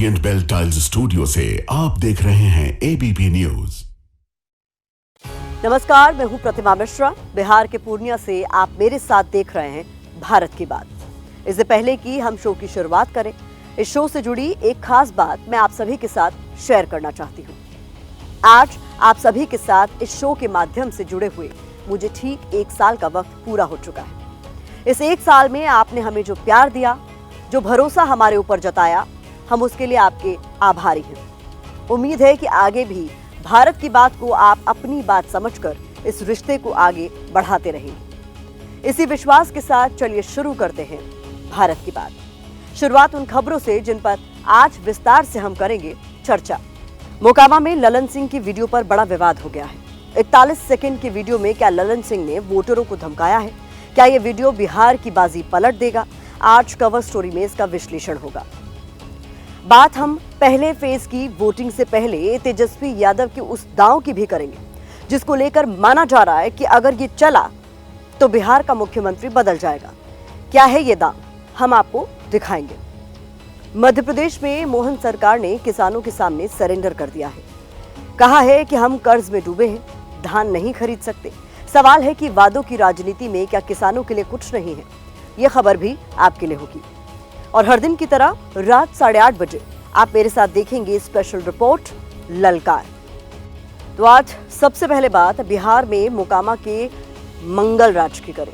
Orient bell tiles studio से आप देख रहे हैं एबीपी न्यूज। नमस्कार, मैं हूं प्रतिमा मिश्रा। बिहार के पूर्णिया से आप मेरे साथ देख रहे हैं भारत की बात। इससे पहले कि हम शो की शुरुआत करें, इस शो से जुड़ी एक खास बात मैं आप सभी के साथ शेयर करना चाहती हूं। आज आप सभी के साथ इस शो के माध्यम से जुड़े हुए मुझे ठीक 1 साल का वक्त पूरा हो चुका है। इस 1 साल में आपने हमें जो प्यार दिया, जो भरोसा हमारे ऊपर जताया, हम उसके लिए आपके आभारी हैं। उम्मीद है कि आगे भी भारत की बात को आप अपनी बात समझकर इस रिश्ते को आगे बढ़ाते रहेंगे। इसी विश्वास के साथ चलिए शुरू करते हैं भारत की बात। शुरुआत उन खबरों से जिन पर आज विस्तार से हम करेंगे चर्चा। मोकामा में ललन सिंह की वीडियो पर बड़ा विवाद हो गया है। 41 सेकंड की वीडियो में क्या ललन सिंह ने वोटरों को धमकाया है? क्या ये वीडियो बिहार की बाजी पलट देगा? आज कवर स्टोरी में इसका विश्लेषण होगा। बात हम पहले फेज की वोटिंग से पहले तेजस्वी यादव के उस दांव की भी करेंगे, जिसको लेकर माना जा रहा है कि अगर ये चला तो बिहार का मुख्यमंत्री बदल जाएगा। क्या है ये दांव, हम आपको दिखाएंगे। मध्य प्रदेश में मोहन सरकार ने किसानों के सामने सरेंडर कर दिया है। कहा है कि हम कर्ज में डूबे हैं, धान नहीं खरीद सकते। सवाल है कि वादों की राजनीति में क्या किसानों के लिए कुछ नहीं है? ये खबर भी आपके लिए होगी। और हर दिन की तरह रात 8:30 बजे आप मेरे साथ देखेंगे स्पेशल रिपोर्ट ललकार। तो आज सबसे पहले बात बिहार में मोकामा के मंगल राज की करें।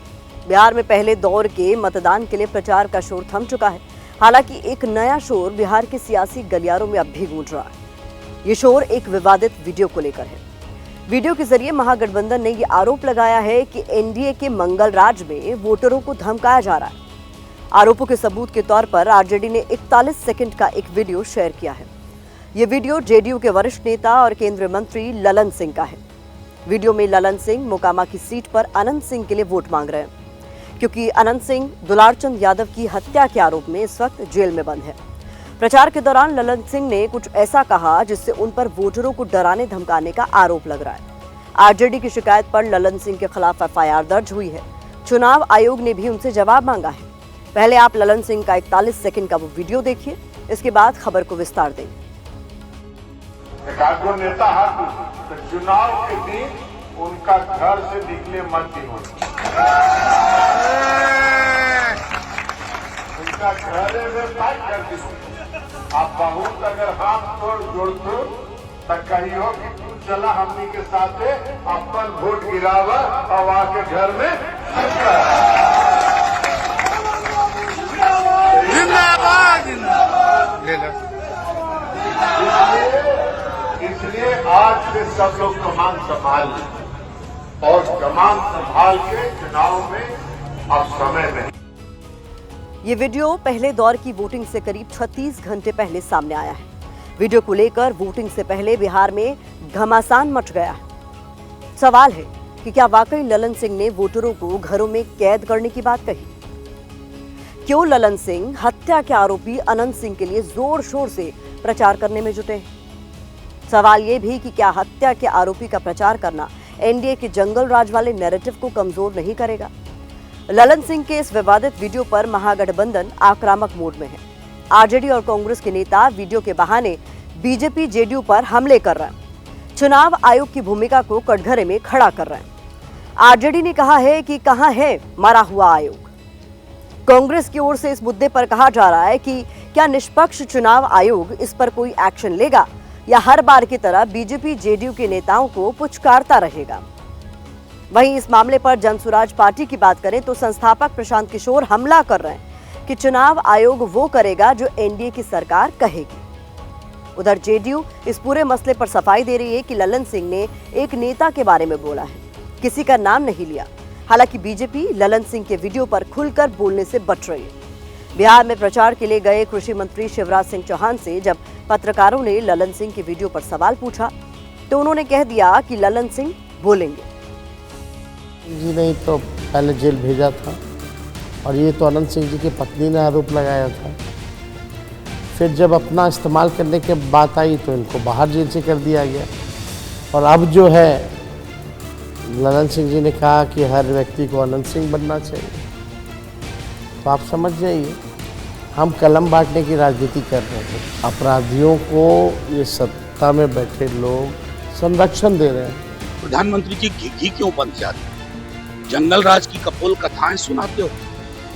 बिहार में पहले दौर के मतदान के लिए प्रचार का शोर थम चुका है। हालांकि एक नया शोर बिहार के सियासी गलियारों में अब भी गूंज रहा है। ये शोर एक विवादित वीडियो को लेकर है। वीडियो के जरिए महागठबंधन ने ये आरोप लगाया है कि एनडीए के मंगल राज में वोटरों को धमकाया जा रहा है। आरोपों के सबूत के तौर पर आरजेडी ने 41 सेकंड का एक वीडियो शेयर किया है। ये वीडियो जेडीयू के वरिष्ठ नेता और केंद्रीय मंत्री ललन सिंह का है। वीडियो में ललन सिंह मोकामा की सीट पर अनंत सिंह के लिए वोट मांग रहे हैं, क्योंकि अनंत सिंह दुलारचंद यादव की हत्या के आरोप में इस वक्त जेल में बंद है। प्रचार के दौरान ललन सिंह ने कुछ ऐसा कहा जिससे उन पर वोटरों को डराने धमकाने का आरोप लग रहा है। आरजेडी की शिकायत पर ललन सिंह के खिलाफ एफआईआर दर्ज हुई है। चुनाव आयोग ने भी उनसे जवाब मांगा है। पहले आप ललन सिंह का 41 सेकंड का वो वीडियो देखिए, इसके बाद खबर को विस्तार देंगे। एकाधो नेता तो चुनाव के दिन उनका घर से निकले मत ही हो, उनका घरे में फाइट कर दी। आप बहुत अगर हाथ जोड़ दो तो कहियो कि तू चला हमनी के साथ अपन वोट गिरावा और आके घर में इसलिए आज से सब लोग कमान संभाल लें और कमान संभाल के चुनाव में अब समय नहीं। ये वीडियो पहले दौर की वोटिंग से करीब 36 घंटे पहले सामने आया है। वीडियो को लेकर वोटिंग से पहले बिहार में घमासान मच गया है। सवाल है कि क्या वाकई ललन सिंह ने वोटरों को घरों में कैद करने की बात कही? क्यों ललन सिंह हत्या के आरोपी अनंत सिंह के लिए जोर शोर से प्रचार करने में जुटे हैं? सवाल ये भी कि क्या हत्या के आरोपी का प्रचार करना एनडीए के जंगल राज वाले नैरेटिव को कमजोर नहीं करेगा? ललन सिंह के इस विवादित वीडियो पर महागठबंधन आक्रामक मोड में है। आरजेडी और कांग्रेस के नेता वीडियो के बहाने बीजेपी जेडीयू पर हमले कर रहे हैं। चुनाव आयोग की भूमिका को कटघरे में खड़ा कर रहे हैं। आरजेडी ने कहा है कि कहां है मरा हुआ आयोग। कांग्रेस की ओर से इस मुद्दे पर कहा जा रहा है कि क्या निष्पक्ष चुनाव आयोग इस पर कोई एक्शन लेगा या हर बार की तरह बीजेपी जेडीयू के नेताओं को पुचकारता रहेगा। वहीं इस मामले पर जनसुराज पार्टी की बात करें तो संस्थापक प्रशांत किशोर हमला कर रहे हैं कि चुनाव आयोग वो करेगा जो एनडीए की सरकार कहेगी। उधर जेडीयू इस पूरे मसले पर सफाई दे रही है कि ललन सिंह ने एक नेता के बारे में बोला है, किसी का नाम नहीं लिया। हालांकि बीजेपी ललन सिंह के वीडियो पर खुलकर बोलने से बच रही है। बिहार में प्रचार के लिए गए कृषि मंत्री शिवराज सिंह चौहान से जब पत्रकारों ने ललन सिंह के वीडियो पर सवाल पूछा तो उन्होंने कह दिया कि ललन सिंह बोलेंगे। जी नहीं तो पहले जेल भेजा था और ये तो अनंत सिंह जी की पत्नी ने आरोप लगाया था। फिर जब अपना इस्तेमाल करने की बात आई तो इनको बाहर जेल से कर दिया गया। और अब जो है ललन सिंह जी ने कहा कि हर व्यक्ति को अनंत सिंह बनना चाहिए। तो आप समझ जाइए हम कलम बांटने की राजनीति कर रहे हैं। अपराधियों को ये सत्ता में बैठे लोग संरक्षण दे रहे हैं। प्रधानमंत्री की घी क्यों बन जाती है? जंगल राज की कपोल कथाएं सुनाते हो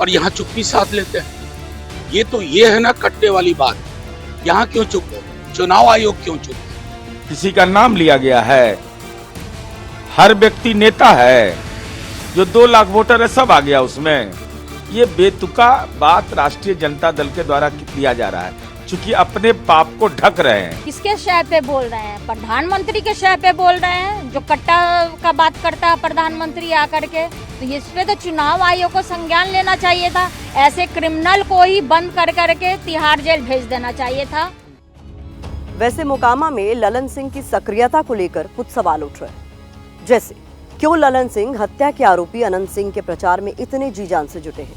और यहाँ चुप्पी साध लेते हैं। ये है ना कट्टे वाली बात। यहाँ क्यों चुप हो? चुनाव आयोग क्यों चुप है? किसी का नाम लिया गया है, हर व्यक्ति नेता है, जो 2 लाख वोटर है सब आ गया उसमें। ये बेतुका बात राष्ट्रीय जनता दल के द्वारा किया जा रहा है, क्योंकि अपने पाप को ढक रहे हैं। किसके शय पे बोल रहे हैं? प्रधानमंत्री के शय पे बोल रहे हैं। जो कट्टा का बात करता है प्रधानमंत्री आकर के, तो इस पे तो चुनाव आयोग को संज्ञान लेना चाहिए था। ऐसे क्रिमिनल को ही बंद कर करके तिहाड़ जेल भेज देना चाहिए था। वैसे मोकामा में ललन सिंह की सक्रियता को लेकर कुछ सवाल उठ रहे हैं, जैसे क्यों ललन सिंह हत्या के आरोपी अनंत सिंह के प्रचार में इतने जी जान से जुटे हैं?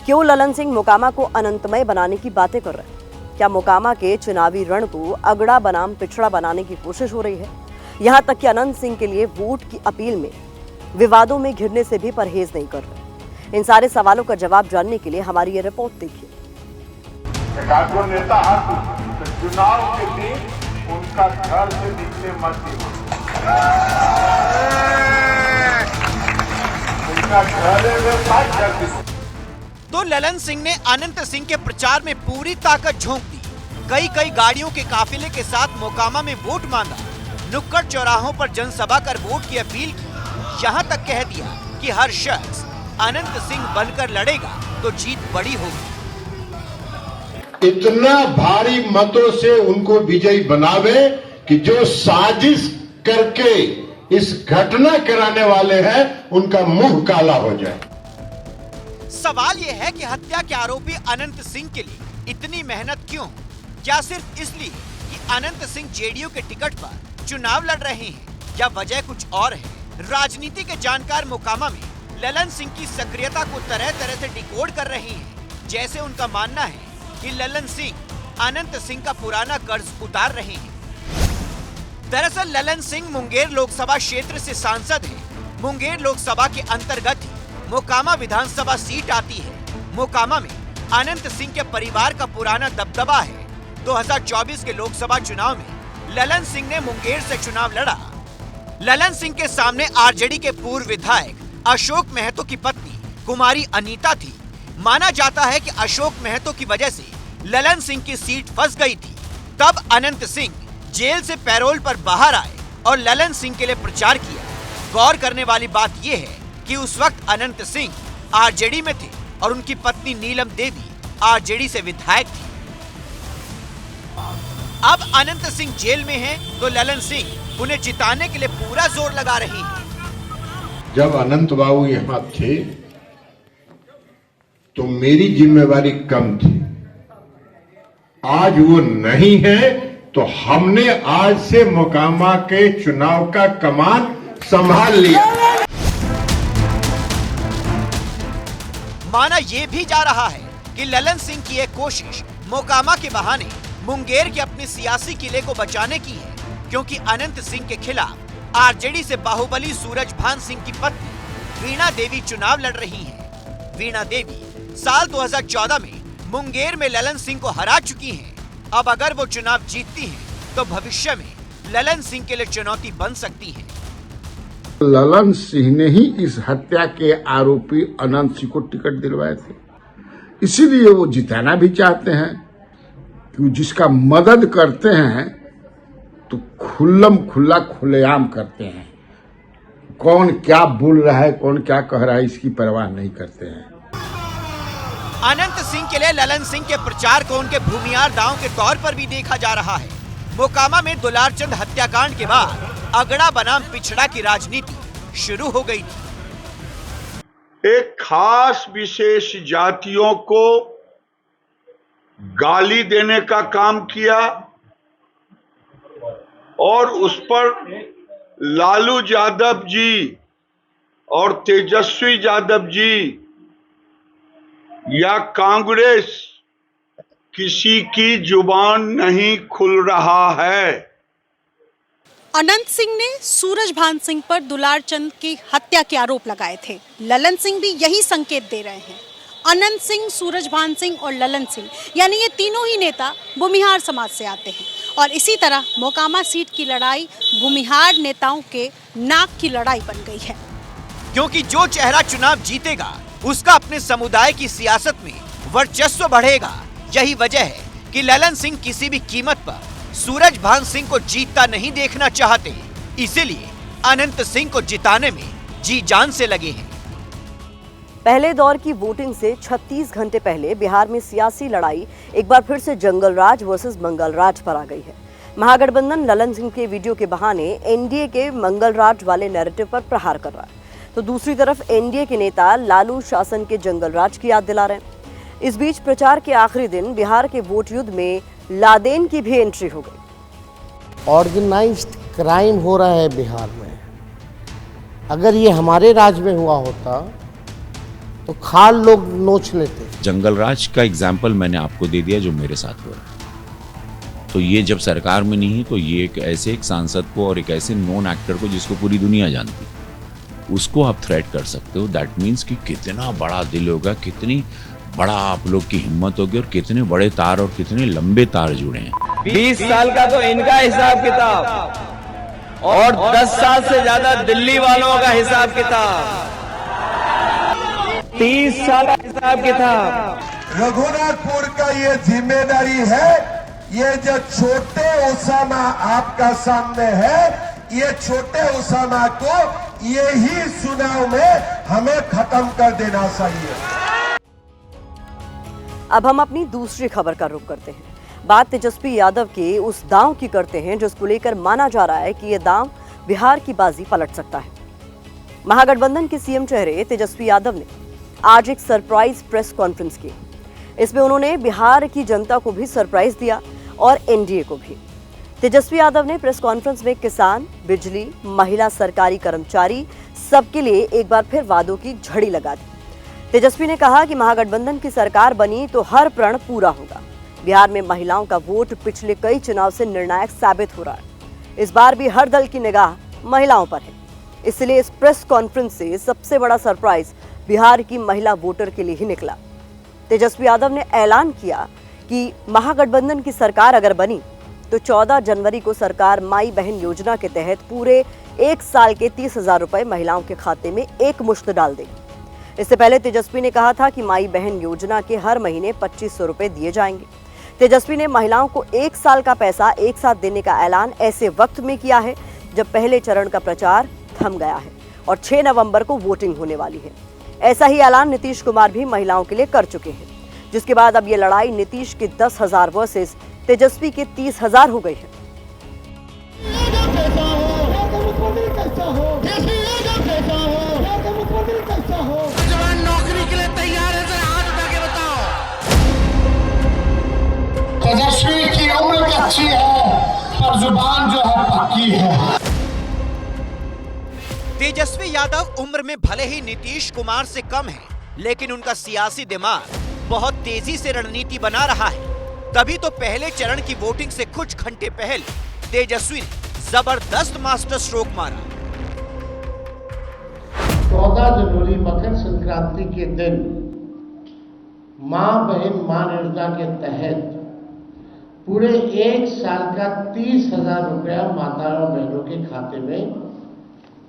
क्यों ललन सिंह मोकामा को अनंतमय बनाने की बातें कर रहे हैं? क्या मोकामा के चुनावी रण को अगड़ा बनाम पिछड़ा बनाने की कोशिश हो रही है? यहाँ तक कि अनंत सिंह के लिए वोट की अपील में विवादों में घिरने से भी परहेज नहीं कर रहे। इन सारे सवालों का जवाब जानने के लिए हमारी ये रिपोर्ट देखिए। एकाधो नेता तो चुनाव के दिन उनका घर से निकले मत दियो। उनका घर में बात कर दी। तो ललन सिंह ने अनंत सिंह के प्रचार में पूरी ताकत झोंक दी। कई गाड़ियों के काफिले के साथ मोकामा में वोट मांगा, नुक्कड़ चौराहों पर जनसभा कर वोट की अपील की। यहाँ तक कह दिया कि हर शख्स अनंत सिंह बनकर लड़ेगा तो जीत बड़ी होगी। इतना भारी मतों से उनको विजयी बनावे कि जो साजिश करके इस घटना कराने वाले हैं उनका मुंह काला हो जाए। सवाल यह है कि हत्या के आरोपी अनंत सिंह के लिए इतनी मेहनत क्यों? क्या सिर्फ इसलिए कि अनंत सिंह जेडीयू के टिकट पर चुनाव लड़ रहे हैं, या वजह कुछ और है? राजनीति के जानकार मोकामा में ललन सिंह की सक्रियता को तरह तरह से डिकोड कर रहे हैं। जैसे उनका मानना है कि ललन सिंह अनंत सिंह का पुराना कर्ज उतार रहे हैं। दरअसल ललन सिंह मुंगेर लोकसभा क्षेत्र से सांसद हैं। मुंगेर लोकसभा के अंतर्गत ही मोकामा विधानसभा सीट आती है। मोकामा में अनंत सिंह के परिवार का पुराना दबदबा है। 2024 के लोकसभा चुनाव में ललन सिंह ने मुंगेर से चुनाव लड़ा। ललन सिंह के सामने आरजेडी के पूर्व विधायक अशोक महतो की पत्नी कुमारी अनीता थी। माना जाता है कि अशोक महतो की वजह से ललन सिंह की सीट फंस गई थी। तब अनंत सिंह जेल से पैरोल पर बाहर आए और ललन सिंह के लिए प्रचार किया। गौर करने वाली बात यह है कि उस वक्त अनंत सिंह आरजेडी में थे और उनकी पत्नी नीलम देवी आरजेडी से विधायक थी। अब अनंत सिंह जेल में हैं, तो ललन सिंह उन्हें जिताने के लिए पूरा जोर लगा रही हैं। जब अनंत बाबू यहाँ थे तो मेरी जिम्मेवारी कम थी। आज वो नहीं है तो हमने आज से मोकामा के चुनाव का कमान संभाल लिया। माना यह भी जा रहा है कि ललन सिंह की एक कोशिश मोकामा के बहाने मुंगेर के अपने सियासी किले को बचाने की है, क्योंकि अनंत सिंह के खिलाफ आरजेडी से बाहुबली सूरजभान सिंह की पत्नी वीणा देवी चुनाव लड़ रही हैं। वीणा देवी साल 2014 में मुंगेर में ललन सिंह को हरा चुकी हैं। अब अगर वो चुनाव जीतती हैं, तो भविष्य में ललन सिंह के लिए चुनौती बन सकती है। ललन सिंह ने ही इस हत्या के आरोपी अनंत सिंह को टिकट दिलवाए थे, इसीलिए वो जिताना भी चाहते हैं। कि जिसका मदद करते हैं तो खुल्लम खुल्ला खुलेआम करते हैं। कौन क्या बोल रहा है, कौन क्या कह रहा है, इसकी परवाह नहीं करते हैं। अनंत सिंह के लिए ललन सिंह के प्रचार को उनके भूमियार दांव के तौर पर भी देखा जा रहा है। मोकामा में दुलारचंद हत्याकांड के बाद अगड़ा बनाम पिछड़ा की राजनीति शुरू हो गई थी। एक खास विशेष जातियों को गाली देने का काम किया और उस पर लालू यादव जी और तेजस्वी यादव जी या कांग्रेस किसी की जुबान नहीं खुल रहा है। अनंत सिंह ने सूरजभान सिंह पर दुलारचंद की हत्या के आरोप लगाए थे। ललन सिंह भी यही संकेत दे रहे हैं। अनंत सिंह, सूरजभान सिंह और ललन सिंह, यानी ये तीनों ही नेता भूमिहार समाज से आते हैं। और इसी तरह मोकामा सीट की लड़ाई भूमिहार नेताओं के नाक की लड़ाई बन गई है, क्योंकि जो चेहरा चुनाव जीतेगा उसका अपने समुदाय की सियासत में वर्चस्व बढ़ेगा। यही वजह है कि ललन सिंह किसी भी कीमत पर सूरजभान सिंह को जीतता नहीं देखना चाहते, इसीलिए अनंत सिंह को जिताने में जी जान से लगे हैं। पहले दौर की वोटिंग से 36 घंटे पहले बिहार में सियासी लड़ाई एक बार फिर से जंगल राज वर्सेस मंगल राज पर आ गई है। महागठबंधन ललन सिंह के वीडियो के बहाने एनडीए के मंगल राज वाले नैरेटिव पर प्रहार कर रहा है, तो दूसरी तरफ एनडीए के नेता लालू शासन के जंगल राज की याद दिला रहे हैं। इस बीच प्रचार के आखिरी दिन बिहार के वोट युद्ध में लादेन की भी एंट्री हो गई। ऑर्गेनाइज्ड क्राइम हो रहा है बिहार में। अगर ये हमारे राज में हुआ होता तो खाल लोग नोच लेते। जंगल राज का एग्जाम्पल मैंने आपको दे दिया जो मेरे साथ हुआ। तो ये जब सरकार में नहीं है तो ये एक सांसद को और एक ऐसे नॉन एक्टर को जिसको पूरी दुनिया जानती, उसको आप थ्रेट कर सकते हो। दैट मीन्स कि कितना बड़ा दिल होगा, कितनी बड़ा आप लोग की हिम्मत होगी और कितने बड़े तार और कितने लंबे तार जुड़े हैं। 20 साल का तो इनका हिसाब किताब और 10 साल से ज्यादा दिल्ली वालों का हिसाब किताब, 30 साल का हिसाब किताब। रघुनाथपुर का ये जिम्मेदारी है, ये जो छोटे उसामा आपका सामने है, ये छोटे उसामा को यही चुनाव में हमें खत्म कर देना चाहिए। अब हम अपनी दूसरी खबर का रुख करते हैं। बात तेजस्वी यादव के उस दांव की करते हैं जिसको लेकर माना जा रहा है कि यह दांव बिहार की बाजी पलट सकता है। महागठबंधन के सीएम चेहरे तेजस्वी यादव ने आज एक सरप्राइज प्रेस कॉन्फ्रेंस की। इसमें उन्होंने बिहार की जनता को भी सरप्राइज दिया और एनडीए को भी। तेजस्वी यादव ने प्रेस कॉन्फ्रेंस में किसान, बिजली, महिला, सरकारी कर्मचारी सबके लिए एक बार फिर वादों की झड़ी लगा दी। तेजस्वी ने कहा कि महागठबंधन की सरकार बनी तो हर प्रण पूरा होगा। बिहार में महिलाओं का वोट पिछले कई चुनाव से निर्णायक साबित हो रहा है। इस बार भी हर दल की निगाह महिलाओं पर है, इसलिए इस प्रेस कॉन्फ्रेंस से सबसे बड़ा सरप्राइज बिहार की महिला वोटर के लिए ही निकला। तेजस्वी यादव ने ऐलान किया कि महागठबंधन की सरकार अगर बनी तो 14 जनवरी को सरकार माई बहन योजना के तहत पूरे 1 साल के 30,000 रुपए महिलाओं के खाते में एक मुश्त डाल देगी। इससे पहले तेजस्वी ने कहा था कि माई बहन योजना के हर महीने 2500 रुपए दिए जाएंगे। तेजस्वी ने महिलाओं को 1 साल का पैसा एक साथ देने का ऐलान ऐसे वक्त में किया है जब पहले चरण का प्रचार थम गया है और 6 नवंबर को वोटिंग होने वाली है। ऐसा ही ऐलान नीतीश कुमार भी महिलाओं के लिए कर चुके हैं, जिसके बाद अब ये लड़ाई नीतीश के 10,000 वर्सेस तेजस्वी के 30,000 हो गई है। नौकरी के लिए तैयार है, हाथ उठा के बताओ। तेजस्वी की उम्र अच्छी है पर जुबान जो है पक्की है। तेजस्वी यादव उम्र में भले ही नीतीश कुमार से कम है, लेकिन उनका सियासी दिमाग बहुत तेजी से रणनीति बना रहा है। तभी तो पहले चरण की वोटिंग से कुछ घंटे पहले तेजस्वी ने जबरदस्त मास्टर स्ट्रोक मारा। 14 जनवरी मकर संक्रांति के दिन मां बहन मान योजना के तहत पूरे 1 साल का 30,000 रुपया माताओं बहनों के खाते में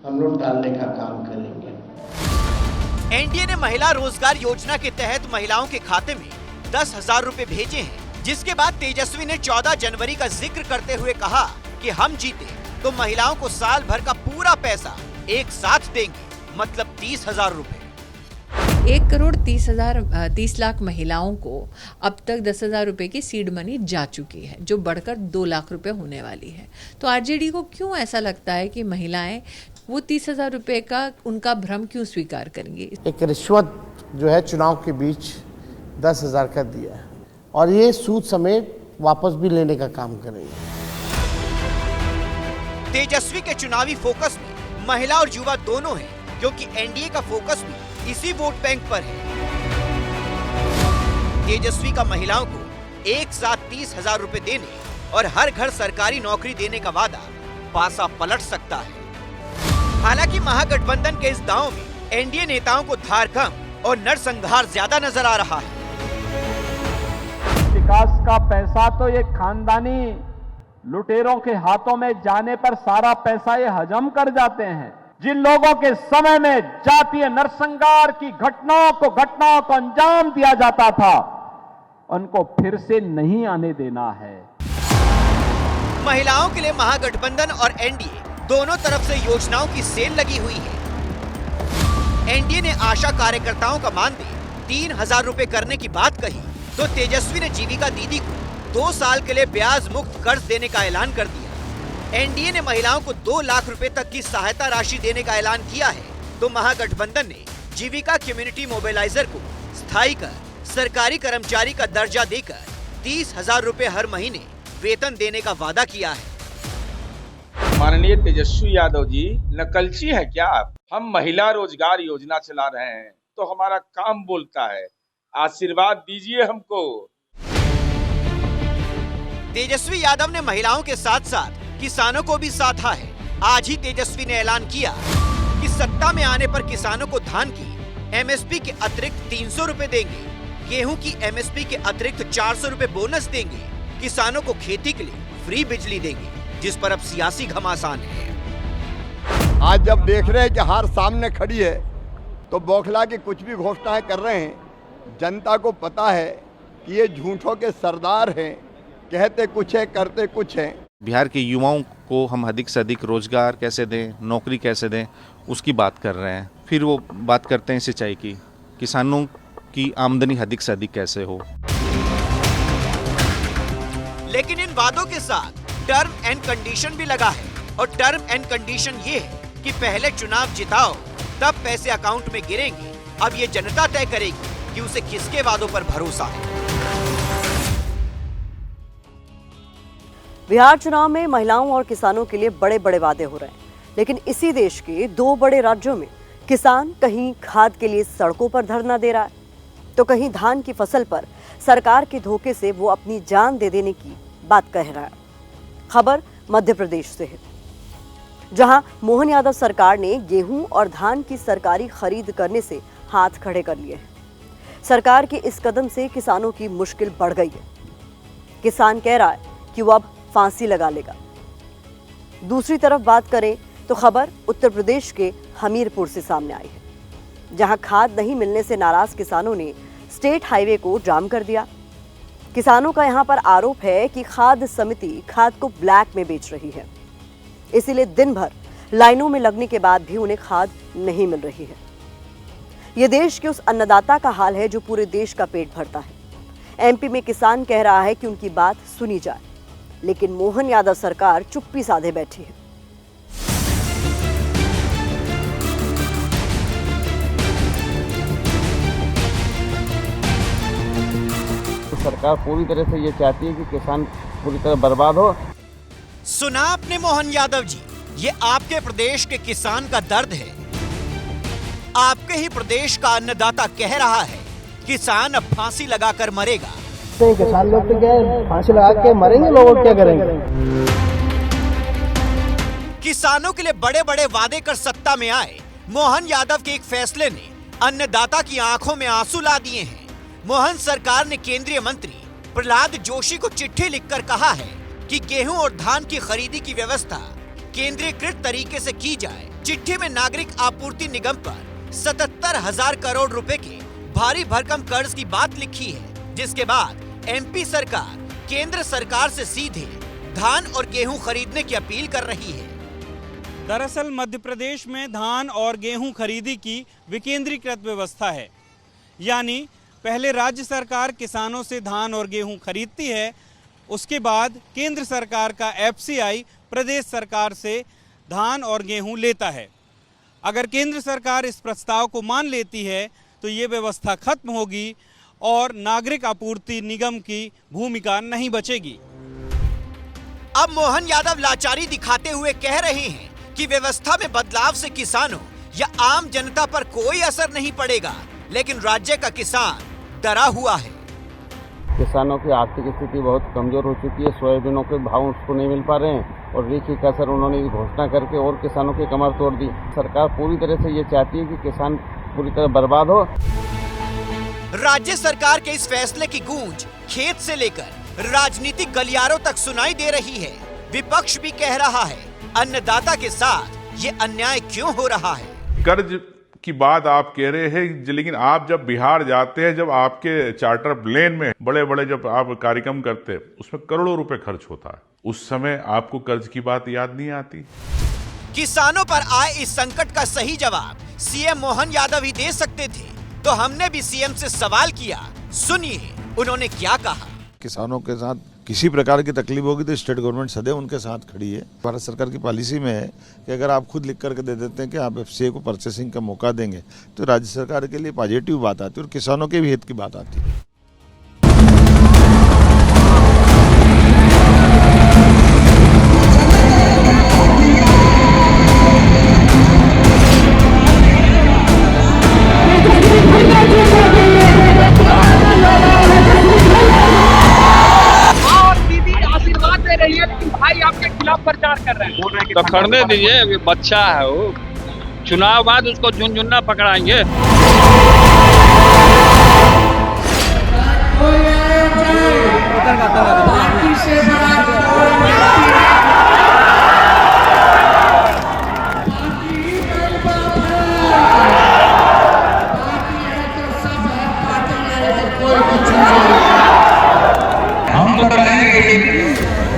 हम लोग डालने का काम करेंगे। एनडीए ने महिला रोजगार योजना के तहत महिलाओं के खाते में 10,000 रुपए भेजे हैं, जिसके बाद तेजस्वी ने 14 जनवरी का जिक्र करते हुए कहा कि हम जीते तो महिलाओं को साल भर का पूरा पैसा एक साथ देंगे, मतलब 30,000 रुपए। 1,30 लाख महिलाओं को अब तक 10,000 रुपए की सीड मनी जा चुकी है, जो बढ़कर 2 लाख रुपए होने वाली है। तो आरजेडी को क्यों ऐसा लगता है कि महिलाएं वो 30,000 रुपए का उनका भ्रम क्यों स्वीकार करेंगे? एक रिश्वत जो है चुनाव के बीच 10,000 का दिया है और ये सूद समेत वापस भी लेने का काम करेंगे। तेजस्वी के चुनावी फोकस में महिला और युवा दोनों हैं, क्योंकि एनडीए का फोकस भी इसी वोट बैंक पर है। तेजस्वी का महिलाओं को एक साथ 30,000 रुपए देने और हर घर सरकारी नौकरी देने का वादा पासा पलट सकता है। हालांकि महागठबंधन के इस दांव में एनडीए नेताओं को धार कम और नरसंहार ज्यादा नजर आ रहा है। विकास का पैसा तो ये खानदानी लुटेरों के हाथों में जाने पर सारा पैसा ये हजम कर जाते हैं। जिन लोगों के समय में जातीय नरसंहार की घटनाओं को अंजाम दिया जाता था, उनको फिर से नहीं आने देना है। महिलाओं के लिए महागठबंधन और एनडीए दोनों तरफ से योजनाओं की सेल लगी हुई है। एनडीए ने आशा कार्यकर्ताओं का मानदेय 3,000 रुपए करने की बात कही, तो तेजस्वी ने जीविका दीदी को 2 साल के लिए ब्याज मुक्त कर्ज देने का ऐलान कर दिया। एनडीए ने महिलाओं को 2 लाख रुपए तक की सहायता राशि देने का ऐलान किया है, तो महागठबंधन ने जीविका कम्युनिटी मोबिलाइजर को स्थायी कर सरकारी कर्मचारी का दर्जा देकर 30,000 रुपए हर महीने वेतन देने का वादा किया है। माननीय तेजस्वी यादव जी, नकलची है क्या आप? हम महिला रोजगार योजना चला रहे हैं तो हमारा काम बोलता है, आशीर्वाद दीजिए हमको। तेजस्वी यादव ने महिलाओं के साथ साथ किसानों को भी साधा है। आज ही तेजस्वी ने ऐलान किया कि सत्ता में आने पर किसानों को धान की एमएसपी के अतिरिक्त 300 रुपए देंगे, गेहूं की एमएसपी के अतिरिक्त 400 रुपए बोनस देंगे, किसानों को खेती के लिए फ्री बिजली देंगे, जिस पर अब सियासी घमासान है। आज जब देख रहे हैं कि हार सामने खड़ी है तो बौखला के कुछ भी घोषणाएं कर रहे हैं। जनता को पता है कि ये झूठों के सरदार हैं, कहते कुछ है करते कुछ है। बिहार के युवाओं को हम अधिक से अधिक रोजगार कैसे दें, नौकरी कैसे दें, उसकी बात कर रहे हैं। फिर वो बात करते हैं सिंचाई की, किसानों की आमदनी अधिक से अधिक कैसे हो। लेकिन इन वादों के साथ टर्म एंड कंडीशन भी लगा है, और टर्म एंड कंडीशन ये है कि पहले चुनाव जिताओ तब पैसे अकाउंट में गिरेंगे। अब ये जनता तय करेगी कि उसे किसके वादों पर भरोसा है। बिहार चुनाव में महिलाओं और किसानों के लिए बड़े बड़े वादे हो रहे हैं, लेकिन इसी देश के 2 बड़े राज्यों में किसान कहीं खाद के लिए सड़कों पर धरना दे रहा है, तो कहीं धान की फसल पर सरकार के धोखे से वो अपनी जान दे देने की बात कह रहा है। खबर मध्य प्रदेश से है, जहां मोहन यादव सरकार ने गेहूं और धान की सरकारी खरीद करने से हाथ खड़े कर लिए हैं। सरकार के इस कदम से किसानों की मुश्किल बढ़ गई है। किसान कह रहा है कि वो अब फांसी लगा लेगा। दूसरी तरफ बात करें तो खबर उत्तर प्रदेश के हमीरपुर से सामने आई है, जहां खाद नहीं मिलने से नाराज किसानों ने स्टेट हाईवे को जाम कर दिया। किसानों का यहां पर आरोप है कि खाद समिति खाद को ब्लैक में बेच रही है, इसीलिए दिन भर लाइनों में लगने के बाद भी उन्हें खाद नहीं मिल रही है। यह देश के उस अन्नदाता का हाल है जो पूरे देश का पेट भरता है। एमपी में किसान कह रहा है कि उनकी बात सुनी जाए, लेकिन मोहन यादव सरकार चुप्पी साधे बैठी है। तो सरकार पूरी तरह से ये चाहती है कि किसान पूरी तरह बर्बाद हो। सुना आपने मोहन यादव जी, ये आपके प्रदेश के किसान का दर्द है। आपके ही प्रदेश का अन्नदाता कह रहा है किसान अब फांसी लगाकर मरेगा। किसान लोग तो क्या है, फांसी लगा के मरेंगे, लोग क्या करेंगे। किसानों के लिए बड़े बड़े वादे कर सत्ता में आए मोहन यादव के एक फैसले ने अन्नदाता की आंखों में आंसू ला दिए हैं। मोहन सरकार ने केंद्रीय मंत्री प्रहलाद जोशी को चिट्ठी लिखकर कहा है कि गेहूं और धान की खरीदी की व्यवस्था केंद्रीकृत तरीके से की जाए। चिट्ठी में नागरिक आपूर्ति निगम पर 77,000 करोड़ रुपए के भारी भरकम कर्ज की बात लिखी है, जिसके बाद एमपी सरकार केंद्र सरकार से सीधे धान और गेहूं खरीदने की अपील कर रही है। दरअसल मध्य प्रदेश में धान और गेहूं खरीदी की विकेंद्रीकृत व्यवस्था है, यानी पहले राज्य सरकार किसानों से धान और गेहूं खरीदती है, उसके बाद केंद्र सरकार का एफसीआई प्रदेश सरकार से धान और गेहूं लेता है। अगर केंद्र सरकार इस प्रस्ताव को मान लेती है तो ये व्यवस्था खत्म होगी और नागरिक आपूर्ति निगम की भूमिका नहीं बचेगी। अब मोहन यादव लाचारी दिखाते हुए कह रहे हैं कि व्यवस्था में बदलाव से किसानों या आम जनता पर कोई असर नहीं पड़ेगा, लेकिन राज्य का किसान डरा हुआ है। किसानों की आर्थिक स्थिति बहुत कमजोर हो चुकी है, सोयाबीनों के भाव उसको नहीं मिल पा रहे हैं और रीखी कसर उन्होंने घोषणा करके और किसानों की कमर तोड़ दी। सरकार पूरी तरह से ये चाहती है कि किसान पूरी तरह बर्बाद हो। राज्य सरकार के इस फैसले की गूंज खेत से लेकर राजनीतिक गलियारों तक सुनाई दे रही है। विपक्ष भी कह रहा है अन्नदाता के साथ ये अन्याय क्यों हो रहा है। कर्ज की बात आप कह रहे हैं, लेकिन आप जब बिहार जाते हैं, जब आपके चार्टर प्लेन में बड़े बड़े जब आप कार्यक्रम करते हैं, उसमें करोड़ों रुपए खर्च होता है, उस समय आपको कर्ज की बात याद नहीं आती। किसानों पर आए इस संकट का सही जवाब सीएम मोहन यादव ही दे सकते थे, तो हमने भी सीएम से सवाल किया। सुनिए उन्होंने क्या कहा। किसानों के साथ किसी प्रकार की तकलीफ होगी तो स्टेट गवर्नमेंट सदैव उनके साथ खड़ी है। भारत सरकार की पॉलिसी में है कि अगर आप खुद लिख करके दे देते हैं कि आप एफसीआई को परचेसिंग का मौका देंगे तो राज्य सरकार के लिए पॉजिटिव बात आती है और किसानों के भी हित की बात आती है। प्रचार कर रहे हैं तो करने दीजिए, अभी बच्चा है वो, चुनाव बाद उसको झुनझुना पकड़ाएंगे। हम तो कहेंगे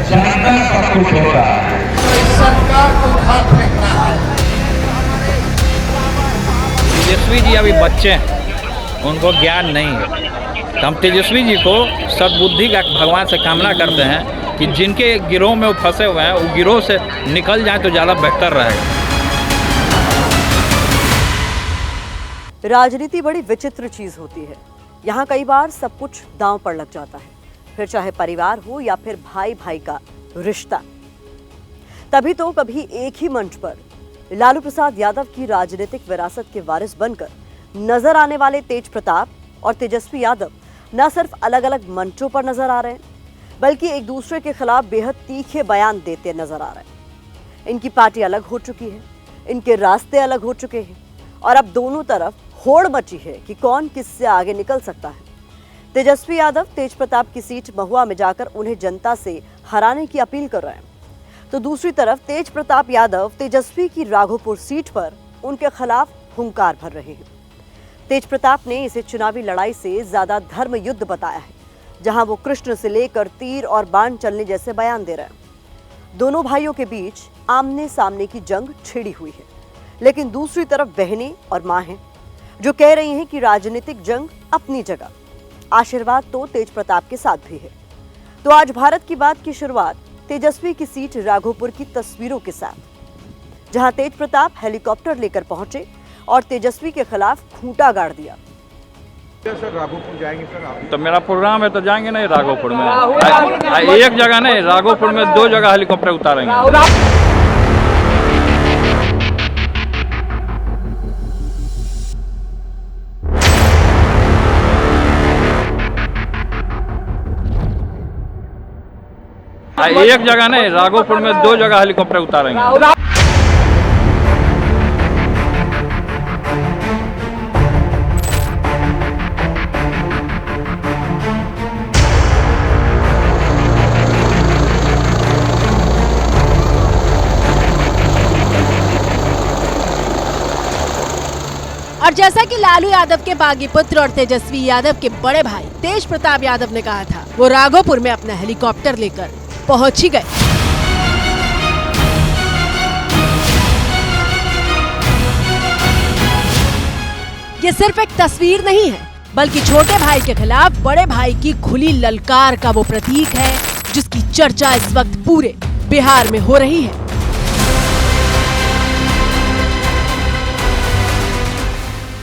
जनता सब कुछ होगा, सरकार को खाद फेंकना है। तेजस्वी जी अभी बच्चे हैं, उनको ज्ञान नहीं है। हम तेजस्वी जी को सद्बुद्धि का भगवान से कामना करते हैं कि जिनके गिरोह में वो फंसे हुए हैं वो गिरोह से निकल जाए तो ज़्यादा बेहतर रहेगा। राजनीति बड़ी विचित्र चीज होती है। यहाँ कई बार सब कुछ दांव पर लग जाता है, फिर चाहे परिवार हो या फिर भाई भाई का रिश्ता। तभी तो कभी एक ही मंच पर लालू प्रसाद यादव की राजनीतिक विरासत के वारिस बनकर नजर आने वाले तेज प्रताप और तेजस्वी यादव न सिर्फ अलग अलग मंचों पर नजर आ रहे हैं, बल्कि एक दूसरे के खिलाफ बेहद तीखे बयान देते नजर आ रहे हैं। इनकी पार्टी अलग हो चुकी है, इनके रास्ते अलग हो चुके हैं और अब दोनों तरफ होड़ मची है कि कौन किससे आगे निकल सकता है। तेजस्वी यादव तेज प्रताप की सीट महुआ में जाकर उन्हें जनता से हराने की अपील कर रहे हैं, तो दूसरी तरफ तेज प्रताप यादव तेजस्वी की राघोपुर सीट पर उनके खिलाफ हुंकार भर रहे हैं। तेज प्रताप ने इसे चुनावी लड़ाई से ज्यादा धर्म युद्ध बताया है, जहां वो कृष्ण से लेकर तीर और बाण चलने जैसे बयान दे रहे हैं। दोनों भाइयों के बीच आमने सामने की जंग छिड़ी हुई है, लेकिन दूसरी तरफ बहनें और मां हैं जो कह रही हैं कि राजनीतिक जंग अपनी जगह, आशीर्वाद तो तेज प्रताप के साथ भी है। तो आज भारत की बात की शुरुआत तेजस्वी की सीट राघोपुर की तस्वीरों के साथ, जहां तेज प्रताप हेलीकॉप्टर लेकर पहुंचे और तेजस्वी के खिलाफ खूंटा गाड़ दिया। सर राघोपुर जाएंगे सर आप? तो मेरा प्रोग्राम है तो जाएंगे नहीं राघोपुर में, एक जगह नहीं, राघोपुर में 2 जगह हेलीकॉप्टर उतारेंगे। एक जगह नहीं, राघोपुर में 2 जगह हेलीकॉप्टर उतारेंगे। और जैसा कि लालू यादव के बागी पुत्र और तेजस्वी यादव के बड़े भाई तेज प्रताप यादव ने कहा था, वो राघोपुर में अपना हेलीकॉप्टर लेकर पहुंच ही गए। ये सिर्फ एक तस्वीर नहीं है, बल्कि छोटे भाई के खिलाफ बड़े भाई की खुली ललकार का वो प्रतीक है, जिसकी चर्चा इस वक्त पूरे बिहार में हो रही है।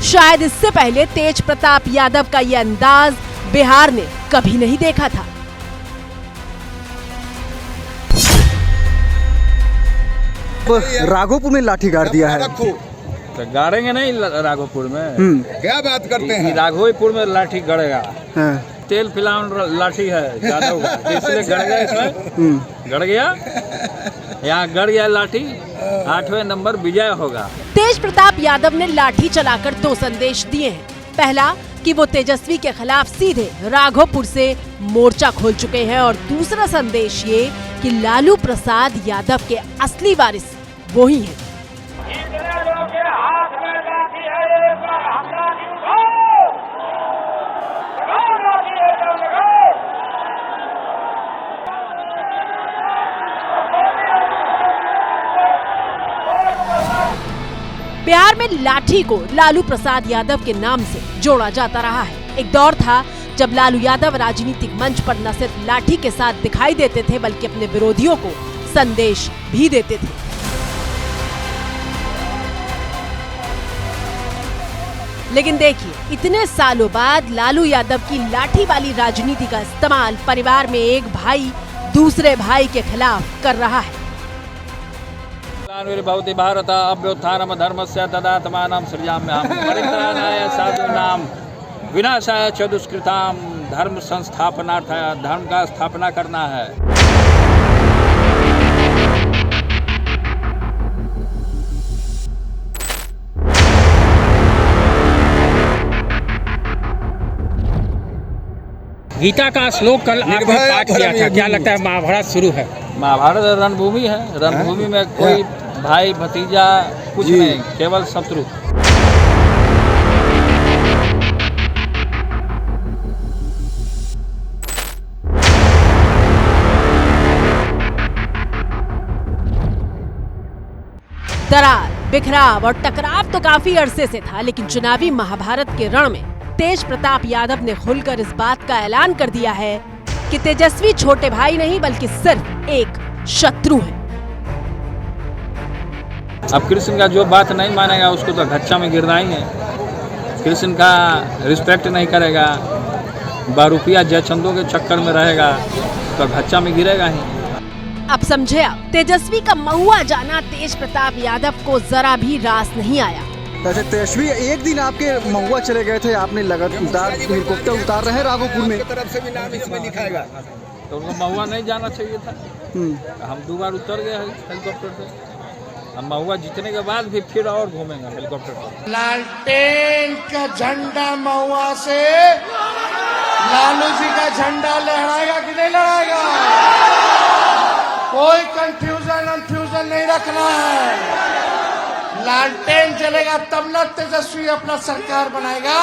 शायद इससे पहले तेज प्रताप यादव का ये अंदाज बिहार ने कभी नहीं देखा था। राघोपुर में लाठी गाड़ दिया है, तो गाड़ेंगे नहीं राघोपुर में। क्या बात करते हैं? राघोपुर में लाठी गड़ेगा। तेल फिलहाल लाठी है ज्यादा, इसलिए गड़ गया, इसमें गड़ गया, यहाँ गड़ गया लाठी, 8वें नंबर विजय होगा। तेज तेज प्रताप यादव ने लाठी चलाकर 2 संदेश दिए हैं। पहला कि वो तेजस्वी के खिलाफ सीधे राघोपुर से मोर्चा खोल चुके हैं और दूसरा संदेश ये कि लालू प्रसाद यादव के असली वारिस वो ही हैं। बिहार में लाठी को लालू प्रसाद यादव के नाम से जोड़ा जाता रहा है। एक दौर था जब लालू यादव राजनीतिक मंच पर न सिर्फ लाठी के साथ दिखाई देते थे बल्कि अपने विरोधियों को संदेश भी देते थे। लेकिन देखिए, इतने सालों बाद लालू यादव की लाठी वाली राजनीति का इस्तेमाल परिवार में एक भाई दूसरे भाई के खिलाफ कर रहा है। भवति भारत अभ्युत्थानम धर्मस्य तदात्मानं सृजाम्यहम् परित्राणाय साधूनां विनाशाय च दुष्कृतां धर्म संस्थापनार्थाय धर्म का स्थापना करना है। गीता का श्लोक कल आपने पाठ किया था, क्या लगता है महाभारत शुरू है? महाभारत रणभूमि है, रणभूमि में कोई भाई भतीजा कुछ नहीं, केवल शत्रु। दरार, बिखराव और टकराव तो काफी अरसे से था, लेकिन चुनावी महाभारत के रण में तेज प्रताप यादव ने खुलकर इस बात का ऐलान कर दिया है कि तेजस्वी छोटे भाई नहीं बल्कि सिर्फ एक शत्रु है। अब कृष्ण का जो बात नहीं मानेगा उसको तो घच्चा में गिरना ही है। कृष्ण का रिस्पेक्ट नहीं करेगा, बारूपिया जयचंदों के चक्कर में रहेगा तो घच्चा में गिरेगा ही। अब समझे आप, तेजस्वी का महुआ जाना तेज प्रताप यादव को जरा भी रास नहीं आया। वैसे तेजस्वी एक दिन आपके महुआ चले गए थे, आपने लगातार हेलीकॉप्टर उतार रहे हैं राघोपुर में, तरफ से भी नाम इसमें लिखाएगा, तो उनको महुआ नहीं जाना चाहिए था। हम 2 बार उतर गए हेलीकॉप्टर से, हम महुआ जीतने के बाद भी फिर और घूमेंगे हेलीकॉप्टर पर। लालटेन का झंडा महुआ से लालू जी का झंडा लहराएगा कि नहीं लहराएगा? कोई कंफ्यूजन नहीं रखना है। लालटेन जलेगा तब न तेजस्वी अपना सरकार बनाएगा।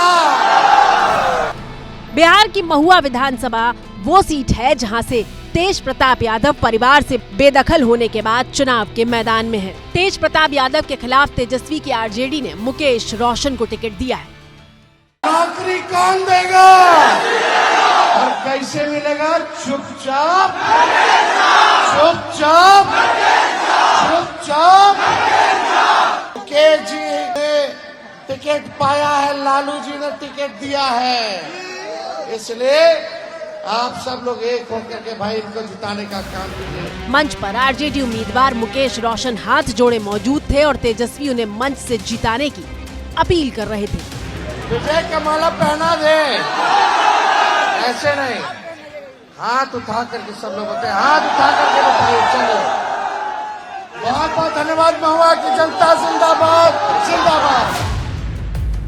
बिहार की महुआ विधानसभा वो सीट है जहां से तेज प्रताप यादव परिवार से बेदखल होने के बाद चुनाव के मैदान में है। तेज प्रताप यादव के खिलाफ तेजस्वी की आरजेडी ने मुकेश रोशन को टिकट दिया है। नौकरी कौन देगा और कैसे मिलेगा? चुपचाप मुकेश जी ने टिकट पाया है, लालू जी ने टिकट दिया है, इसलिए आप सब लोग एक होकर के भाई इनको जिताने का काम कीजिए। मंच पर आरजेडी उम्मीदवार मुकेश रोशन हाथ जोड़े मौजूद थे और तेजस्वी उन्हें मंच से जिताने की अपील कर रहे थे। विजय का माला पहना दे, ऐसे नहीं, हाथ उठा करके सब लोग बताए, हाथ उठा करके बताइए। चलो, बहुत बहुत धन्यवाद। महुआ की जनता जिंदाबाद जिंदाबाद।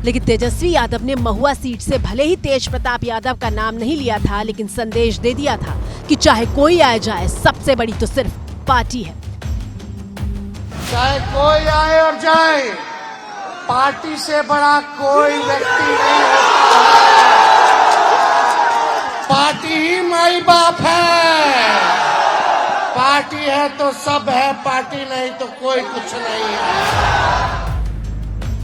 लेकिन तेजस्वी यादव ने महुआ सीट से भले ही तेज प्रताप यादव का नाम नहीं लिया था, लेकिन संदेश दे दिया था कि चाहे कोई आए जाए, सबसे बड़ी तो सिर्फ पार्टी है। चाहे कोई आए और जाए, पार्टी से बड़ा कोई व्यक्ति नहीं होता। पार्टी ही माई बाप है। पार्टी है तो सब है, पार्टी नहीं तो कोई कुछ नहीं है।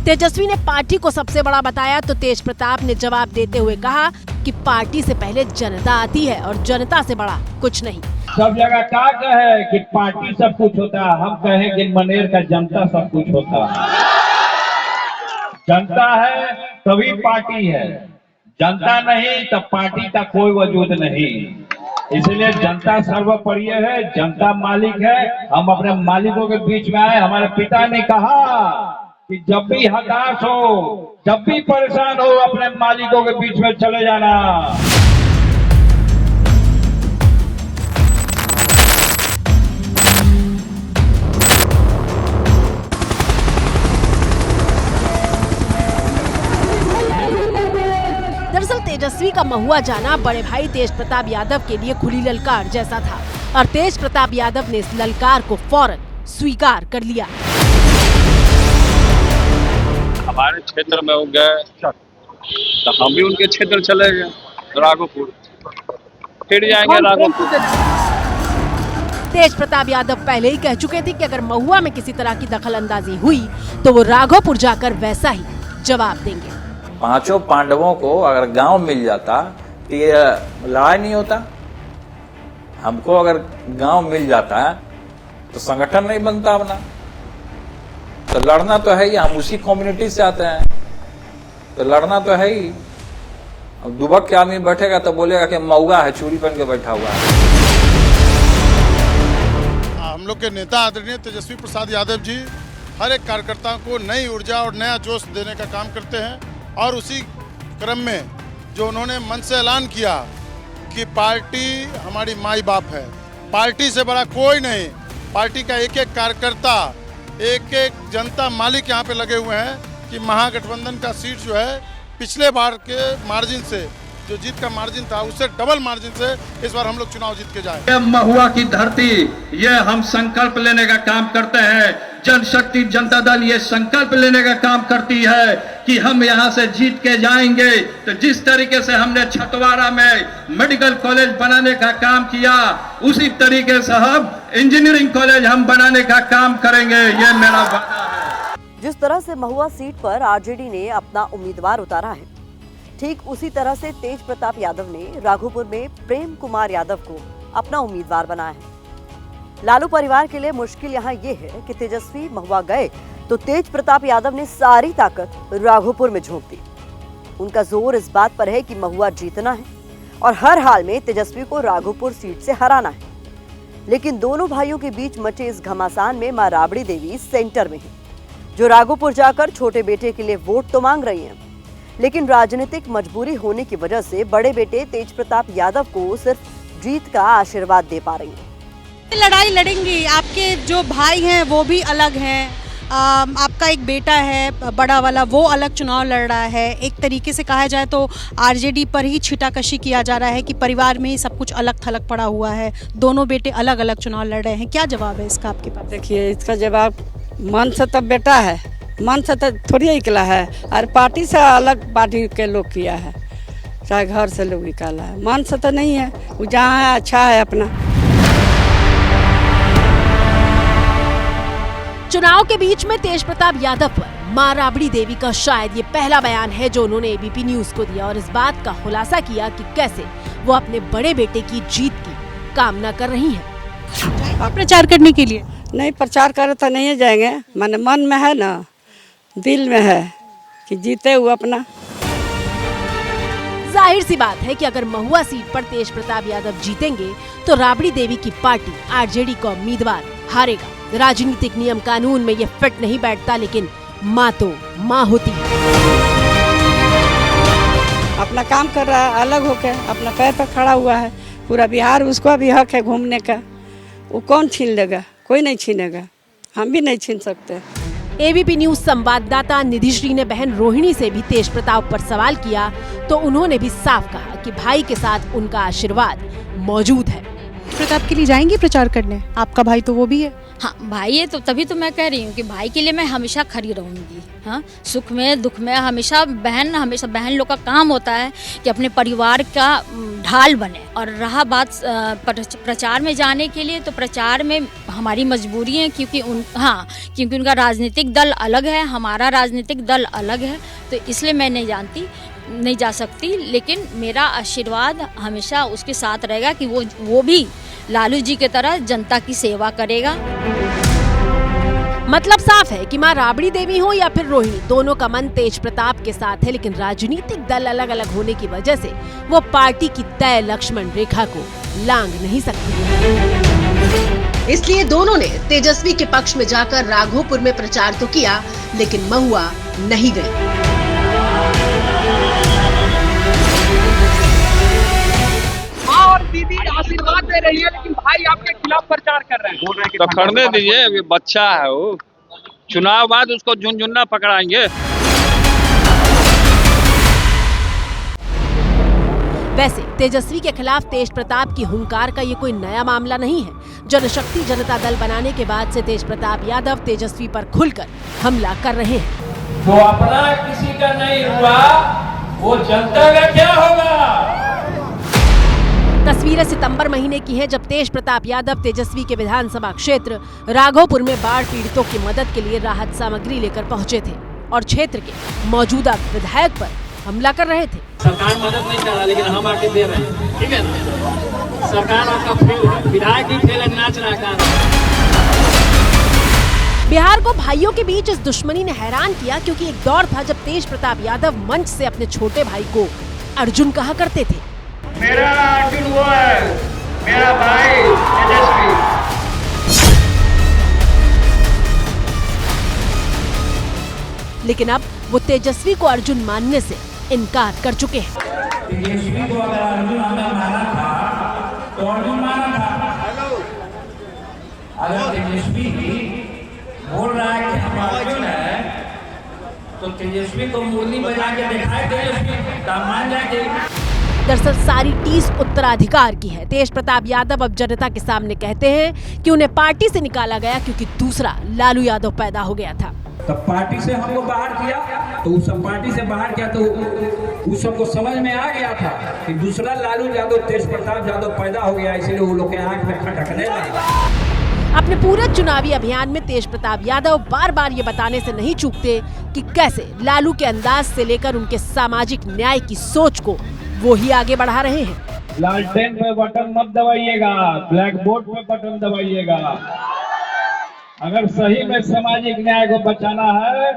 तेजस्वी ने पार्टी को सबसे बड़ा बताया तो तेज प्रताप ने जवाब देते हुए कहा कि पार्टी से पहले जनता आती है और जनता से बड़ा कुछ नहीं। सब जगह क्या कहे कि पार्टी सब कुछ होता है, हम कहें कि मनेर का जनता सब कुछ होता है। जनता है तभी पार्टी है, जनता नहीं तब पार्टी का कोई वजूद नहीं। इसलिए जनता सर्वोपरि है, जनता मालिक है। हम अपने मालिकों के बीच में आए। हमारे पिता ने कहा कि जब भी हताश हो, जब भी परेशान हो, अपने मालिकों के बीच में चले जाना। का महुआ जाना बड़े भाई तेज प्रताप यादव के लिए खुली ललकार जैसा था और तेज प्रताप यादव ने इस ललकार को फौरन स्वीकार कर लिया। हमारे क्षेत्र में हो गए तो हम भी उनके क्षेत्र चले गए, राघोपुर फिर जाएंगे राघोपुर। तेज प्रताप यादव पहले ही कह चुके थे कि अगर महुआ में किसी तरह की दखलंदाजी हुई तो वो राघोपुर जाकर वैसा ही जवाब देंगे। 5 पांडवों को अगर गांव मिल जाता तो ये लड़ाई नहीं होता। हमको अगर गांव मिल जाता तो संगठन नहीं बनता अपना। तो लड़ना तो है ही, हम उसी कम्युनिटी से आते हैं तो लड़ना तो है ही। अब दुबक के आदमी बैठेगा तो बोलेगा कि महुआ है, चूड़ी पहन के बैठा हुआ है। हम लोग के नेता आदरणीय तेजस्वी प्रसाद यादव जी हर एक कार्यकर्ता को नई ऊर्जा और नया जोश देने का काम करते हैं और उसी क्रम में जो उन्होंने मन से ऐलान किया कि पार्टी हमारी माई बाप है, पार्टी से बड़ा कोई नहीं, पार्टी का एक एक कार्यकर्ता, एक एक जनता मालिक यहाँ पे लगे हुए हैं कि महागठबंधन का सीट जो है पिछले बार के मार्जिन से, जो जीत का मार्जिन था उससे डबल मार्जिन से इस बार हम लोग चुनाव जीत के जाए। महुआ की धरती, ये हम संकल्प लेने का काम करते हैं। जनशक्ति जनता दल ये संकल्प लेने का काम करती है कि हम यहाँ से जीत के जाएंगे। तो जिस तरीके से हमने छतवारा में मेडिकल कॉलेज बनाने का काम किया, उसी तरीके से हम इंजीनियरिंग कॉलेज हम बनाने का काम करेंगे, ये मेरा वादा है। जिस तरह से महुआ सीट पर आरजेडी ने अपना उम्मीदवार उतारा है, ठीक उसी तरह से तेज प्रताप यादव ने राघोपुर में प्रेम कुमार यादव को अपना उम्मीदवार बनाया है। लालू परिवार के लिए मुश्किल यहाँ ये है कि तेजस्वी महुआ गए तो तेज प्रताप यादव ने सारी ताकत राघोपुर में झोंक दी। उनका जोर इस बात पर है कि महुआ जीतना है और हर हाल में तेजस्वी को राघोपुर सीट से हराना है। लेकिन दोनों भाइयों के बीच मचे इस घमासान में मां राबड़ी देवी सेंटर में है, जो राघोपुर जाकर छोटे बेटे के लिए वोट तो मांग रही हैं, लेकिन राजनीतिक मजबूरी होने की वजह से बड़े बेटे तेज प्रताप यादव को सिर्फ जीत का आशीर्वाद दे पा रही हैं। लड़ाई लड़ेंगी, आपके जो भाई हैं वो भी अलग हैं, आपका एक बेटा है बड़ा वाला, वो अलग चुनाव लड़ रहा है। एक तरीके से कहा जाए तो आरजेडी पर ही छिटाकशी किया जा रहा है कि परिवार में ही सब कुछ अलग थलग पड़ा हुआ है, दोनों बेटे अलग अलग चुनाव लड़ रहे हैं। क्या जवाब है इसका आपके पास? देखिए, इसका जवाब मन से तब बेटा है, मन से तो थोड़ी निकला है, और पार्टी से अलग पार्टी के लोग किया है, चाहे घर से लोग निकाला है, मन से तो नहीं है। वो जहाँ है अच्छा है अपना। चुनाव के बीच में तेज प्रताप यादव पर मां राबड़ी देवी का शायद ये पहला बयान है जो उन्होंने एबीपी न्यूज को दिया और इस बात का खुलासा किया कि कैसे वो अपने बड़े बेटे की जीत की कामना कर रही हैं। प्रचार करने के लिए नहीं, प्रचार करे तो नहीं जाएंगे, मन में है ना, दिल में है कि जीते हुए अपना। जाहिर सी बात है कि अगर महुआ सीट पर तेज प्रताप यादव जीतेंगे तो राबड़ी देवी की पार्टी आरजेडी का उम्मीदवार हारेगा। राजनीतिक नियम कानून में ये फिट नहीं बैठता, लेकिन माँ तो माँ होती है। अपना काम कर रहा है, अलग होकर अपना पैर पर खड़ा हुआ है। पूरा बिहार उसको भी हक है घूमने का, वो कौन छीन लेगा? कोई नहीं छीनेगा, हम भी नहीं छीन सकते। एबीपी न्यूज संवाददाता निधिश्री ने बहन रोहिणी से भी तेज प्रताप पर सवाल किया तो उन्होंने भी साफ कहा कि भाई के साथ उनका आशीर्वाद मौजूद है। प्रताप के लिए जाएंगे प्रचार करने? आपका भाई तो वो भी है। हाँ, भाई है तो तभी तो मैं कह रही हूँ कि भाई के लिए मैं हमेशा खड़ी रहूंगी। हाँ, सुख में दुख में हमेशा बहन लोग का काम होता है कि अपने परिवार का ढाल बने। और रहा बात प्रचार में जाने के लिए, तो प्रचार में हमारी मजबूरी है क्योंकि उनका राजनीतिक दल अलग है, हमारा राजनीतिक दल अलग है, तो इसलिए मैं नहीं जा सकती। लेकिन मेरा आशीर्वाद हमेशा उसके साथ रहेगा कि वो भी लालू जी की तरह जनता की सेवा करेगा। मतलब साफ है कि मां राबड़ी देवी हो या फिर रोहिणी, दोनों का मन तेज प्रताप के साथ है, लेकिन राजनीतिक दल अलग अलग होने की वजह से वो पार्टी की तय लक्ष्मण रेखा को लांघ नहीं सकती। इसलिए दोनों ने तेजस्वी के पक्ष में जाकर राघोपुर में प्रचार तो किया, लेकिन महुआ नहीं गई। और दीदी आशीर्वाद दे रही है, लेकिन भाई आपके खिलाफ प्रचार कर रहे हैं। तो करने दीजिए, अभी बच्चा है वो, चुनाव बाद उसको झुनझुना पकड़ाएंगे। वैसे तेजस्वी के खिलाफ तेज प्रताप की हुंकार का ये कोई नया मामला नहीं है। जनशक्ति जनता दल बनाने के बाद से तेज प्रताप यादव तेजस्वी पर खुलकर हमला कर रहे हैं। जो अपना किसी का नहीं हुआ वो जनता का क्या होगा? तस्वीरें सितंबर महीने की हैं, जब तेज प्रताप यादव तेजस्वी के विधानसभा क्षेत्र राघोपुर में बाढ़ पीड़ितों की मदद के लिए राहत सामग्री लेकर पहुंचे थे और क्षेत्र के मौजूदा विधायक पर हमला कर रहे थे। सरकार मदद नहीं कर रहा, लेकिन हम आके दे रहे हैं, ठीक है? सरकार आपका फेल है, विधायक भी फेल है, नाच रहा है। बिहार को भाइयों के बीच इस दुश्मनी ने हैरान किया, क्योंकि एक दौर था जब तेज प्रताप यादव मंच से अपने छोटे भाई को अर्जुन कहा करते थे। मेरा अर्जुन वो है, मेरा भाई तेजस्वी। लेकिन अब वो तेजस्वी को अर्जुन मानने से इनकार कर चुके हैं। तेजस्वी को अगर अर्जुन हमें माना था तो अर्जुन माना था। अगर तेजस्वी बोल रहा है कि हम अर्जुन है तो तेजस्वी को मुरली बजा के दिखाए, तेजस्वी तब मान जाएंगे। दरअसल सारी टीस उत्तराधिकार की है। तेज प्रताप यादव अब जनता के सामने कहते हैं कि उन्हें पार्टी से निकाला गया क्योंकि दूसरा लालू यादव पैदा हो गया था। तब पार्टी से हमको बाहर किया, तो उस पार्टी से बाहर किया तो उस सबको समझ में आ गया था कि दूसरा लालू यादव तेज प्रताप यादव पैदा हो गया, इसलिए वो लोग के आंख में खटकने लगा। अपने पूरे चुनावी अभियान में तेज प्रताप यादव बार बार ये बताने से नहीं चूकते कि कैसे लालू के अंदाज से लेकर उनके सामाजिक न्याय की सोच को वो ही आगे बढ़ा रहे हैं। लालटेन पे बटन मत दबाइएगा, ब्लैक बोर्ड पे बटन दबाइएगा। अगर सही में सामाजिक न्याय को बचाना है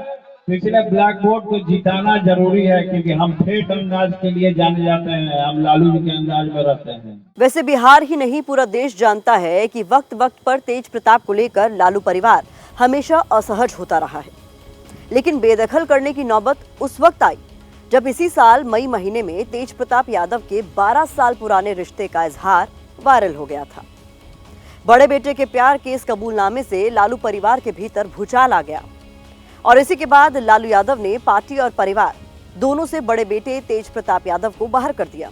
तो इसलिए ब्लैक बोर्ड को जिताना जरूरी है, क्योंकि हम ठेठ अंदाज के लिए जाने जाते हैं, हम लालू जी के अंदाज में रहते हैं। वैसे बिहार ही नहीं पूरा देश जानता है कि वक्त वक्त पर तेज प्रताप को लेकर लालू परिवार हमेशा असहज होता रहा है, लेकिन बेदखल करने की नौबत उस वक्त आई जब इसी साल मई महीने में तेज प्रताप यादव के 12 साल पुराने रिश्ते का इजहार वायरल हो गया था। बड़े बेटे के प्यार के इस कबूलनामे से लालू परिवार के भीतर भूचाल आ गया और इसी के बाद लालू यादव ने पार्टी और परिवार दोनों से बड़े बेटे तेज प्रताप यादव को बाहर कर दिया।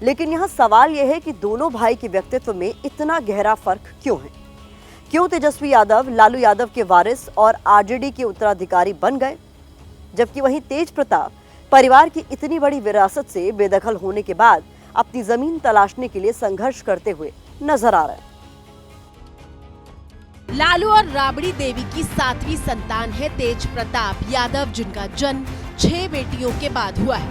लेकिन यहाँ सवाल यह है कि दोनों भाई के व्यक्तित्व में इतना गहरा फर्क क्यों है? क्यों तेजस्वी यादव लालू यादव के वारिस और आरजेडी के उत्तराधिकारी बन गए, जबकि वहीं तेज प्रताप परिवार की इतनी बड़ी विरासत से बेदखल होने के बाद अपनी जमीन तलाशने के लिए संघर्ष करते हुए नजर आ रहे हैं। लालू और राबड़ी देवी की 7वीं संतान है तेज प्रताप यादव, जिनका जन्म 6 बेटियों के बाद हुआ है।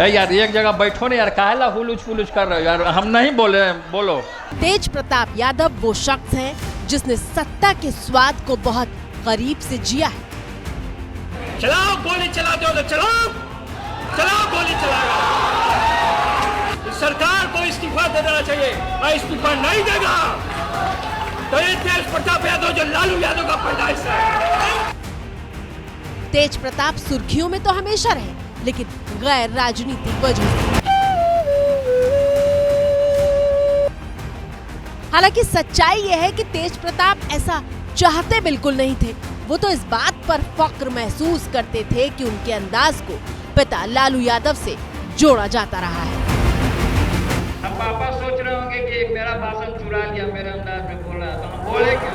यार एक जगह बैठो ना यार, काहेला हुलूच फुलूच कर रहे हो यार, हम नहीं बोले, बोलो। तेज प्रताप यादव वो शख्स है जिसने सत्ता के स्वाद को बहुत करीब से जिया है। चलाओ गोली चलाते हो तो चलाओ, चलाओ गोली चलाओ। सरकार को इस्तीफा दे देना चाहिए, और इस्तीफा नहीं देगा तो ये तेज प्रताप यादव जो लालू यादव का पैदाइश है। तेज प्रताप सुर्खियों में तो हमेशा रहे, लेकिन गैर राजनीतिक वजह से। हालांकि सच्चाई यह है कि तेज प्रताप ऐसा चाहते बिल्कुल नहीं थे। वो तो इस बात पर फक्र महसूस करते थे कि उनके अंदाज को पिता लालू यादव से जोड़ा जाता रहा है। हम पापा सोच रहे होंगे कि मेरा भाषण चुरा लिया, मेरे अंदाज में बोल रहा, तो हम बोले क्यों?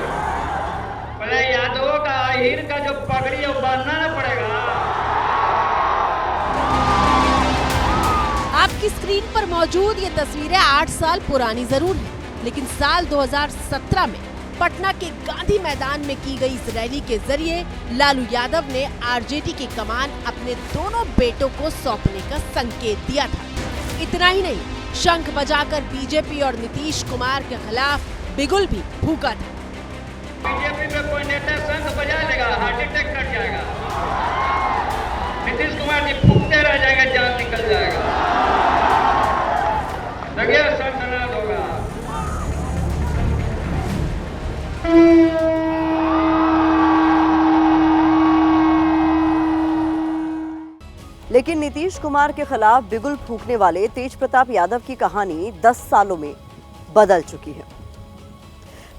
पहले यादवों का आहिर का जो पगड़ी है वो बांधना ना पड़ेगा। आपकी स्क्रीन पर मौजूद ये तस्वीरें 8 साल पुरानी जरूर हैं, लेकिन साल 2017 में पटना के गांधी मैदान में की गई इस रैली के जरिए लालू यादव ने आरजेडी की कमान अपने दोनों बेटों को सौंपने का संकेत दिया था। इतना ही नहीं, शंख बजाकर बीजेपी और नीतीश कुमार के खिलाफ बिगुल भी फूका था। बीजेपी में कोई नेता शंख बजा लेगा, हार्ट अटैक कर जाएगा। नीतीश कुमार जी फूकते रह जाएंगे, जान निकल जाएगा, सनसनाहट होगा। लेकिन नीतीश कुमार के खिलाफ बिगुल फूंकने वाले तेज प्रताप यादव की कहानी 10 सालों में बदल चुकी है।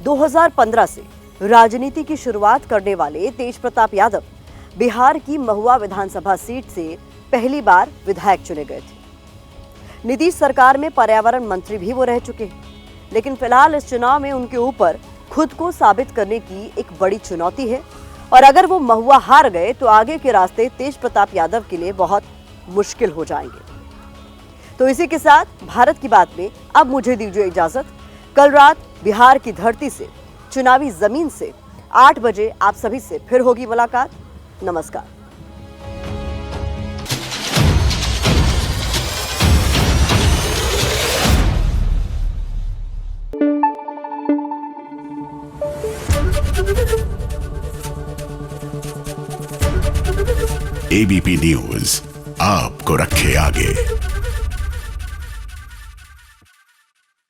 2015 से राजनीति की शुरुआत करने वाले तेज प्रताप यादव बिहार की महुआ विधानसभा सीट से पहली बार विधायक चुने गए थे। नीतीश सरकार में पर्यावरण मंत्री भी वो रह चुके हैं, लेकिन फिलहाल इस चुनाव में उनके ऊपर खुद को साबित करने की एक बड़ी चुनौती है और अगर वो महुआ हार गए तो आगे के रास्ते तेज प्रताप यादव के लिए बहुत मुश्किल हो जाएंगे। तो इसी के साथ भारत की बात में अब मुझे दीजिए इजाजत। कल रात बिहार की धरती से, चुनावी जमीन से 8 बजे आप सभी से फिर होगी मुलाकात। नमस्कार। एबीपी न्यूज आपको रखे आगे।